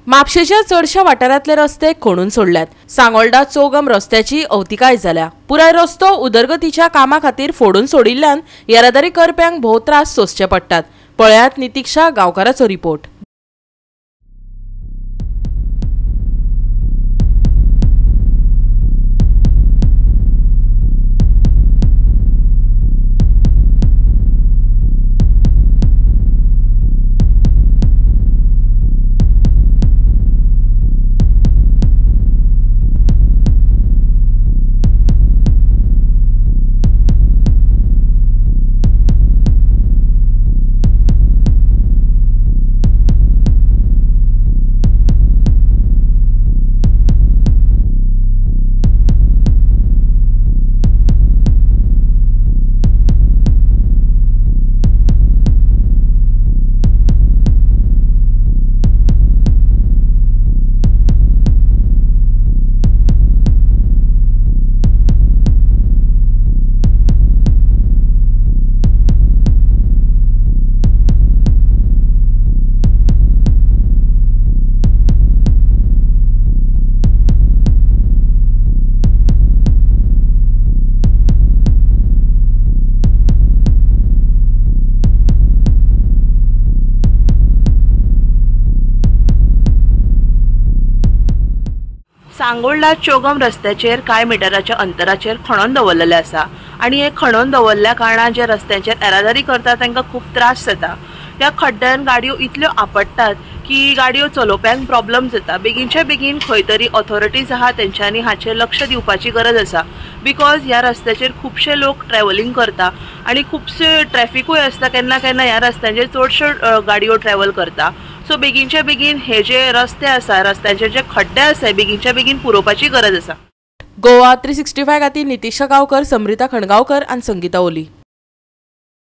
म्हापशेच्या चडशा वाठारांतले रस्ते खणून सोडल्यात। सांगोळडा चौगम रस्त्याची अवतिकाय जाल्या। पुराय रस्तो उदरगतीच्या कामा खातीर फोडून सोडिल्ल्यान येरादारी करप्यांक भोव त्रास सोंसचे पडटात। पळयात नितीक्षा गांवकाराचो रिपोर्ट। सांगोळडा चौगम रस्त्याचेर कांय मिटराच्या अंतराचेर खणून दवरलेले आसा आणि हे खणून दवरल्या कारणान जे रस्त्यांचेर येरादारी करता तांकां खूब त्रास जाता। त्या खड्ड्यान गाडयो इतल्यो आपडटात की गाडयो चलोवप्यांक प्रॉब्लेम जाता। बेगीनचे बेगीन खंय तरी ऑथॉरिटीज आहा तेंच्यांनी हाचेर लक्ष दिवपाची गरज आसा। बिकॉज ह्या रस्त्याचेर खुबशे लोक ट्रॅव्हलिंग करता आणि खुबशे ट्रॅफिकूय आसता, केन्ना केन्ना ह्या रस्त्यांचेर चडश्यो गाडयो ट्रॅव्हल करता। सो बेगीनचे बेगीन हे जे रस्ते आसा, रस्त्यांचे जे खड्डे आसा, बेगीनचे बेगीन पुरोवपाची गरज आसा। गोवा 365 खातीर नितीक्षा गांवकर, समृता खणगांवकर आनी संगीता ओली।